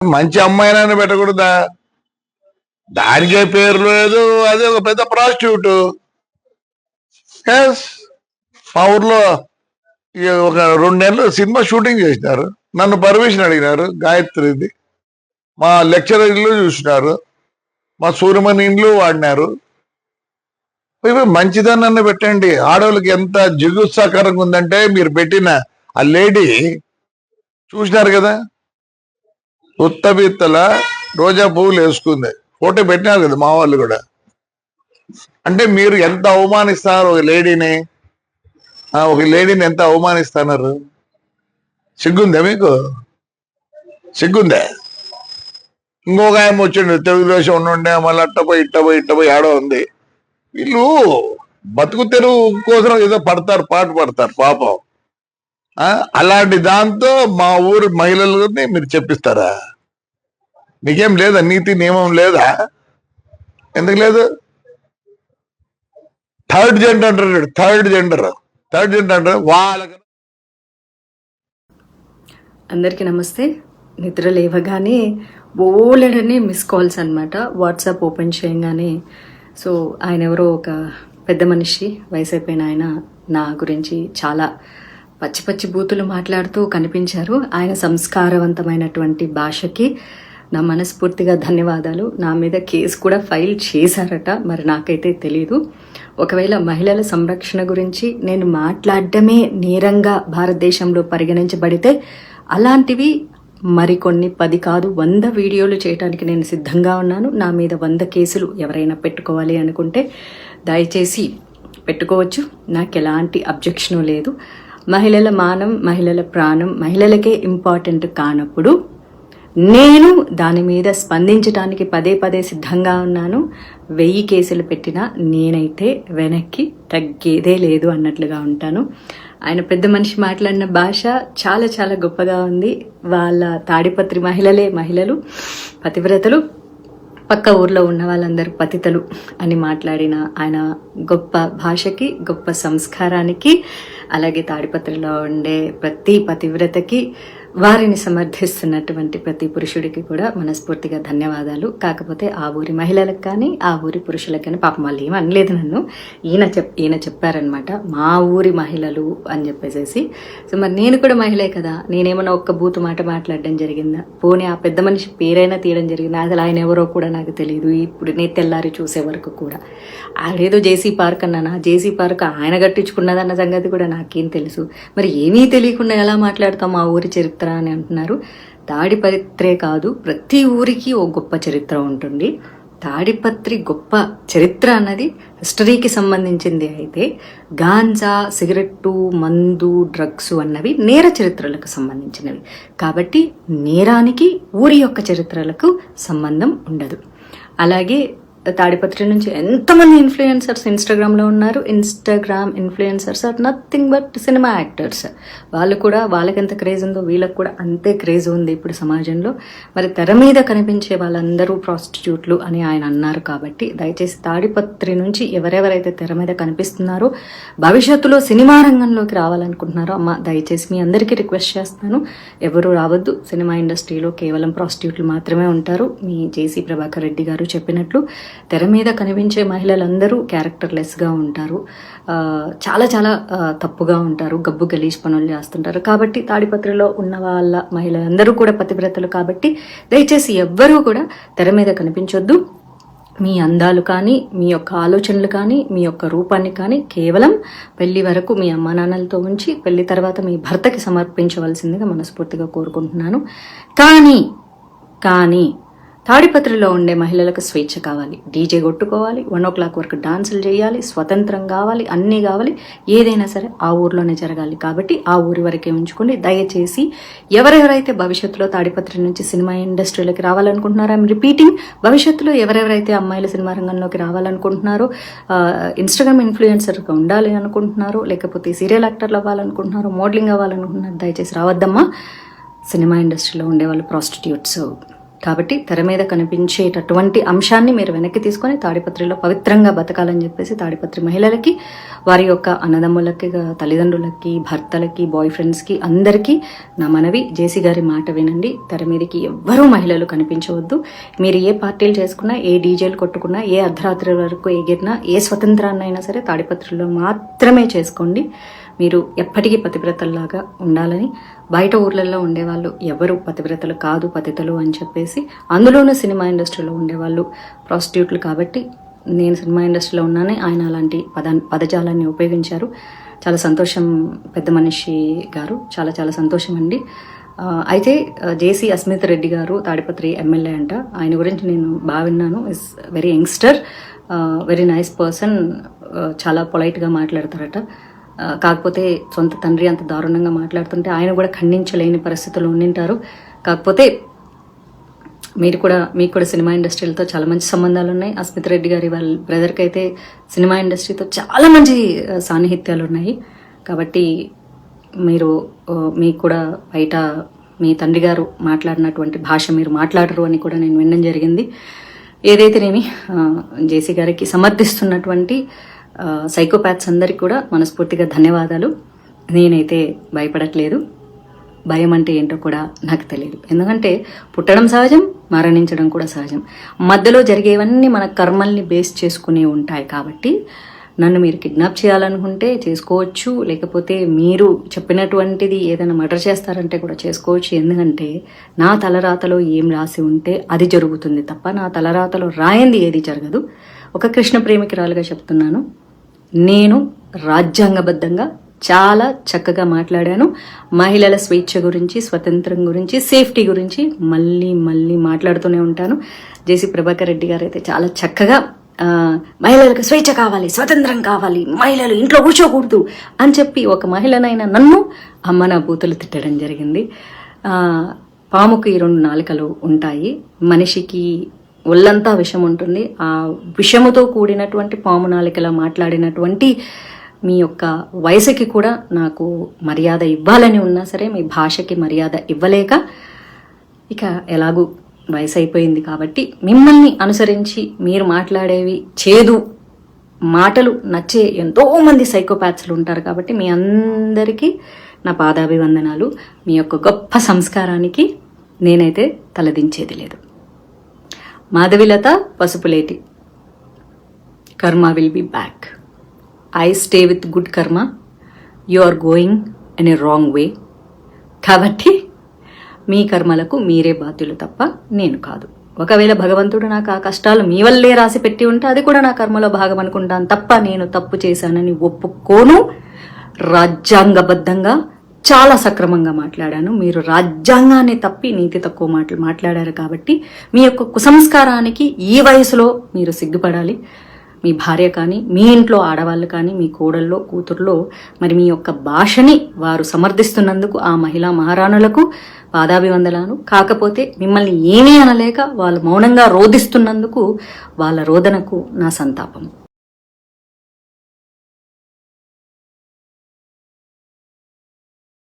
మంచి అమ్మాయినైనా పెట్టకూడదా? దానికే పేరు లేదు, అదే ఒక పెద్ద ప్రాస్టిట్యూట్. మా ఊర్లో ఒక 2 నెలలు సినిమా షూటింగ్ చేసినారు. నన్ను పర్మిషన్ అడిగినారు. గాయత్రిది మా లెక్చరర్ ఇల్లు చూసినారు, మా సూర్యమణి ఇండ్లు వాడినారు. మంచిదాన్ని పెట్టండి. ఆడవాళ్ళకి ఎంత జిగుత్సాకరంగా ఉందంటే మీరు పెట్టిన ఆ లేడీ చూసినారు కదా, ఉత్తబిత్తల రోజా పువ్వులు వేసుకుంది, ఫోటో పెట్టినారు కదా మా వాళ్ళు కూడా. అంటే మీరు ఎంత అవమానిస్తారు ఒక లేడీని ఎంత అవమానిస్తున్నారు? సిగ్గుందా మీకు? సిగ్గుందా? ఇంకొక ఆయన వచ్చిండు, తెలుగుదేశం ఉండే, మళ్ళీ ఇట్టపోయి ఆడో ఉంది. వీళ్ళు బతుకు తెరువు కోసం ఏదో పాటు పడతారు పాపం. అలాంటి దాంతో మా ఊరు మహిళలని మీరు చెప్పిస్తారా? మీకేం లేదా? నీతి నియమం లేదా? ఎందుకు లేదు? థర్డ్ జెండర్ అంటారు వాళ్ళకి. అందరికీ నమస్తే. నిద్ర లేవగానే బోలెడని మిస్ కాల్స్ అనమాట. వాట్సాప్ ఓపెన్ చేయగానే సో ఆయన ఎవరో ఒక పెద్ద మనిషి, వయసు అయిపోయిన ఆయన నా గురించి చాలా పచ్చి బూతులు మాట్లాడుతూ కనిపించారు. ఆయన సంస్కారవంతమైనటువంటి భాషకి నా మనస్ఫూర్తిగా ధన్యవాదాలు. నా మీద కేసు కూడా ఫైల్ చేశారట, మరి నాకైతే తెలీదు. ఒకవేళ మహిళల సంరక్షణ గురించి నేను మాట్లాడడమే నేరంగా భారతదేశంలో పరిగణించబడితే అలాంటివి మరికొన్ని 10 కాదు 100 వీడియోలు చేయడానికి నేను సిద్ధంగా ఉన్నాను. నా మీద 100 కేసులు ఎవరైనా పెట్టుకోవాలి అనుకుంటే దయచేసి పెట్టుకోవచ్చు. నాకు ఎలాంటి అబ్జెక్షను లేదు. మహిళల మానం, మహిళల ప్రాణం మహిళలకే ఇంపార్టెంట్ కానప్పుడు నేను దాని మీద స్పందించడానికి పదే సిద్ధంగా ఉన్నాను. 1000 కేసులు పెట్టినా నేనైతే వెనక్కి తగ్గేదే లేదు అన్నట్లుగా ఉంటాను. ఆయన పెద్ద మనిషి మాట్లాడిన భాష చాలా గొప్పగా ఉంది. వాళ్ళ తాడిపత్రి మహిళలు పతివ్రతలు, పక్క ఊర్లో ఉన్న వాళ్ళందరూ పతితలు అని మాట్లాడిన ఆయన గొప్ప భాషకి, గొప్ప సంస్కారానికి, అలాగే తాడిపత్రిలో ఉండే ప్రతి పతివ్రతకి, వారిని సమర్థిస్తున్నటువంటి ప్రతి పురుషుడికి కూడా మనస్ఫూర్తిగా ధన్యవాదాలు. కాకపోతే ఆ ఊరి మహిళలకు కానీ ఆ ఊరి పురుషులకు కానీ పాపం వాళ్ళు ఏమి అనలేదు నన్ను. ఈయన చెప్పారనమాట, మా ఊరి మహిళలు అని చెప్పేసి. సో మరి నేను కూడా మహిళే కదా, నేనేమన్నా ఒక్క బూతు మాట మాట్లాడడం జరిగిందా? పోనీ ఆ పెద్ద మనిషి పేరైనా తీయడం జరిగిందా? అసలు ఆయన ఎవరో కూడా నాకు తెలియదు. ఇప్పుడు నేను తెల్లారి చూసే వరకు కూడా ఆడేదో జేసీ పార్క్ అన్నానా, జేసీ పార్క్ ఆయన కట్టించుకున్నదన్న సంగతి కూడా నాకేం తెలుసు. మరి ఏమీ తెలియకుండా ఎలా మాట్లాడతాం మా ఊరి చరిత్ర అని అంటున్నారు. తాడిపత్రే కాదు, ప్రతి ఊరికి ఓ గొప్ప చరిత్ర ఉంటుంది. తాడిపత్రి గొప్ప చరిత్ర అన్నది హిస్టరీకి సంబంధించింది అయితే, గాంజా, సిగరెట్టు, మందు, డ్రగ్స్ అన్నవి నేర చరిత్రలకు సంబంధించినవి. కాబట్టి నేరానికి ఊరి యొక్క చరిత్రలకు సంబంధం ఉండదు. అలాగే తాడిపత్రి నుంచి ఎంతమంది ఇన్ఫ్లుయెన్సర్స్ ఇన్స్టాగ్రామ్లో ఉన్నారు. Instagram influencers are nothing but cinema actors. వాళ్ళు కూడా, వాళ్ళకి ఎంత క్రేజ్ ఉందో వీళ్ళకి కూడా అంతే క్రేజ్ ఉంది ఇప్పుడు సమాజంలో. మరి తెర మీద కనిపించే వాళ్ళందరూ ప్రాస్టిట్యూట్లు అని ఆయన అన్నారు. కాబట్టి దయచేసి తాడిపత్రి నుంచి ఎవరెవరైతే తెర మీద కనిపిస్తున్నారో, భవిష్యత్తులో సినిమా రంగంలోకి రావాలనుకుంటున్నారో, అమ్మ దయచేసి మీ అందరికీ రిక్వెస్ట్ చేస్తాను, ఎవరు రావద్దు. సినిమా ఇండస్ట్రీలో కేవలం ప్రాస్టిట్యూట్లు మాత్రమే ఉంటారు. మీ జేసీ ప్రభాకర్ రెడ్డి గారు చెప్పినట్లు తెర మీద కనిపించే మహిళలందరూ క్యారెక్టర్లెస్గా ఉంటారు, చాలా తప్పుగా ఉంటారు, గబ్బు గలీజ్ పనులు చేస్తుంటారు. కాబట్టి తాడిపత్రిలో ఉన్న వాళ్ళ మహిళలందరూ కూడా పతివ్రతలు. కాబట్టి దయచేసి ఎవ్వరూ కూడా తెర మీద కనిపించొద్దు. మీ అందాలు కానీ, మీ యొక్క ఆలోచనలు కానీ, మీ యొక్క రూపాన్ని కానీ కేవలం పెళ్లి వరకు మీ అమ్మా నాన్నలతో ఉంచి పెళ్లి తర్వాత మీ భర్తకి సమర్పించవలసిందిగా మనస్ఫూర్తిగా కోరుకుంటున్నాను. కానీ తాడిపత్రిలో ఉండే మహిళలకు స్వేచ్ఛ కావాలి. డీజే కొట్టుకోవాలి, 1 o'clock వరకు డాన్సులు చేయాలి, స్వతంత్రం కావాలి, అన్నీ కావాలి. ఏదైనా సరే ఆ ఊర్లోనే జరగాలి. కాబట్టి ఆ ఊరి వరకే ఉంచుకోండి. దయచేసి ఎవరెవరైతే భవిష్యత్తులో తాడిపత్రి నుంచి సినిమా ఇండస్ట్రీలోకి రావాలనుకుంటున్నారో, ఐఎమ్ రిపీటింగ్, భవిష్యత్తులో ఎవరెవరైతే అమ్మాయిల సినిమా రంగంలోకి రావాలనుకుంటున్నారో, ఇన్స్టాగ్రామ్ ఇన్ఫ్లుయెన్సర్గా ఉండాలి అనుకుంటున్నారో, లేకపోతే సీరియల్ యాక్టర్లు అవ్వాలనుకుంటున్నారో, మోడలింగ్ అవ్వాలనుకుంటున్నారు, దయచేసి రావద్దమ్మా. సినిమా ఇండస్ట్రీలో ఉండేవాళ్ళు ప్రాస్టిట్యూట్స్ కాబట్టి తెర మీద కనిపించేటటువంటి అంశాన్ని మీరు వెనక్కి తీసుకొని తాడిపత్రిలో పవిత్రంగా బతకాలని చెప్పేసి తాడిపత్రి మహిళలకి, వారి యొక్క అన్నదమ్ములకి, తల్లిదండ్రులకి, భర్తలకి, బాయ్ ఫ్రెండ్స్కి అందరికీ నా మనవి, జేసీ గారి మాట వినండి. తెర మీదకి ఎవ్వరూ మహిళలు కనిపించవద్దు. మీరు ఏ పార్టీలు చేసుకున్నా, ఏ డీజేలు కొట్టుకున్నా, ఏ అర్ధరాత్రి వరకు ఎగిరినా, ఏ స్వతంత్రాన్నైనా సరే తాడిపత్రిలో మాత్రమే చేసుకోండి. మీరు ఎప్పటికీ పతివ్రతల్లాగా ఉండాలని, బయట ఊర్లలో ఉండేవాళ్ళు ఎవరు పతివ్రతలు కాదు, పతితలు అని చెప్పేసి, అందులోనూ సినిమా ఇండస్ట్రీలో ఉండేవాళ్ళు ప్రాస్టిట్యూట్లు కాబట్టి, నేను సినిమా ఇండస్ట్రీలో ఉన్నానే ఆయన అలాంటి పదజాలాన్ని ఉపయోగించారు. చాలా సంతోషం పెద్ద మనిషి గారు, చాలా చాలా సంతోషం అండి. అయితే జేసీ అస్మిత్ రెడ్డి గారు తాడిపత్రి ఎమ్మెల్యే అంట. ఆయన గురించి నేను బాగా విన్నాను. Is very youngster, very nice person, చాలా పొలైట్గా మాట్లాడతారట. కాకపోతే సొంత తండ్రి అంత దారుణంగా మాట్లాడుతుంటే ఆయన కూడా ఖండించలేని పరిస్థితులు ఉండింటారు. కాకపోతే మీకు కూడా సినిమా ఇండస్ట్రీలతో చాలా మంచి సంబంధాలు ఉన్నాయి. అస్మిత్ రెడ్డి గారి వాళ్ళ బ్రదర్కి అయితే సినిమా ఇండస్ట్రీతో చాలా మంచి సాన్నిహిత్యాలు ఉన్నాయి. కాబట్టి మీకు కూడా బయట మీ తండ్రి గారు మాట్లాడినటువంటి భాష మీరు మాట్లాడరు అని కూడా నేను వినడం జరిగింది. ఏదైతేనేమి జేసీ గారికి సమర్థిస్తున్నటువంటి సైకోపాత్స్ అందరికీ కూడా మనస్ఫూర్తిగా ధన్యవాదాలు. నేనైతే భయపడట్లేదు. భయం అంటే ఏంటో కూడా నాకు తెలియదు. ఎందుకంటే పుట్టడం సహజం, మరణించడం కూడా సహజం. మధ్యలో జరిగేవన్నీ మన కర్మల్ని బేస్ చేసుకునే ఉంటాయి. కాబట్టి నన్ను మీరు కిడ్నాప్ చేయాలనుకుంటే చేసుకోవచ్చు, లేకపోతే మీరు చెప్పినటువంటిది ఏదైనా మర్డర్ చేస్తారంటే కూడా చేసుకోవచ్చు. ఎందుకంటే నా తలరాతలో ఏం రాసి ఉంటే అది జరుగుతుంది తప్ప నా తలరాతలో రాయింది ఏది జరగదు. ఒక కృష్ణ ప్రేమికురాలుగా చెప్తున్నాను, నేను రాజ్యాంగబద్ధంగా చాలా చక్కగా మాట్లాడాను. మహిళల స్వేచ్ఛ గురించి, స్వతంత్రం గురించి, సేఫ్టీ గురించి మళ్ళీ మళ్ళీ మాట్లాడుతూనే ఉంటాను. జేసీ ప్రభాకర్ రెడ్డి గారు అయితే చాలా చక్కగా మహిళలకు స్వేచ్ఛ కావాలి, స్వతంత్రం కావాలి, మహిళలు ఇంట్లో కూర్చోకూడదు అని చెప్పి ఒక మహిళనైనా నన్ను అమ్మ నా బూతులు తిట్టడం జరిగింది. పాముకి 2 నాలుకలు ఉంటాయి, మనిషికి ఒళ్ళంతా విషం ఉంటుంది. ఆ విషముతో కూడినటువంటి పాము నాలికలా మాట్లాడినటువంటి మీ యొక్క వయసుకి కూడా నాకు మర్యాద ఇవ్వాలని ఉన్నా సరే మీ భాషకి మర్యాద ఇవ్వలేక, ఇక ఎలాగూ వయసు అయిపోయింది కాబట్టి మిమ్మల్ని అనుసరించి మీరు మాట్లాడేవి చేదు మాటలు నచ్చే ఎంతో మంది సైకోపాత్స్లు ఉంటారు. కాబట్టి మీ అందరికీ నా పాదాభివందనాలు. మీ యొక్క గొప్ప సంస్కారానికి నేనైతే తలదించేది లేదు. Madhavilatha Pasupuleti, karma will be back. I stay with good karma. You are going in a wrong way. కాబట్టి మీ కర్మలకు మీరే బాధ్యులు తప్ప నేను కాదు. ఒకవేళ భగవంతుడు నాకు ఆ కష్టాలు మీ వల్లే రాసి పెట్టి ఉంటే అది కూడా నా కర్మలో భాగం అనుకుంటాను తప్ప నేను తప్పు చేశానని ఒప్పుకోను. రాజ్యాంగబద్ధంగా చాలా సక్రమంగా మాట్లాడాను. మీరు రాజ్యాంగాన్ని తప్పి నీతి తక్కువ మాటలు మాట్లాడారు. కాబట్టి మీ యొక్క కుసంస్కారానికి ఈ వయసులో మీరు సిగ్గుపడాలి. మీ భార్య కానీ, మీ ఇంట్లో ఆడవాళ్ళు కానీ, మీ కోడల్లో కూతుర్లో మరి మీ యొక్క భాషని వారు సమర్థిస్తున్నందుకు ఆ మహిళా మహారాణులకు పాదాభివందనాలు. కాకపోతే మిమ్మల్ని ఏమీ అనలేక వాళ్ళు మౌనంగా రోధిస్తున్నందుకు వాళ్ళ రోదనకు నా సంతాపం.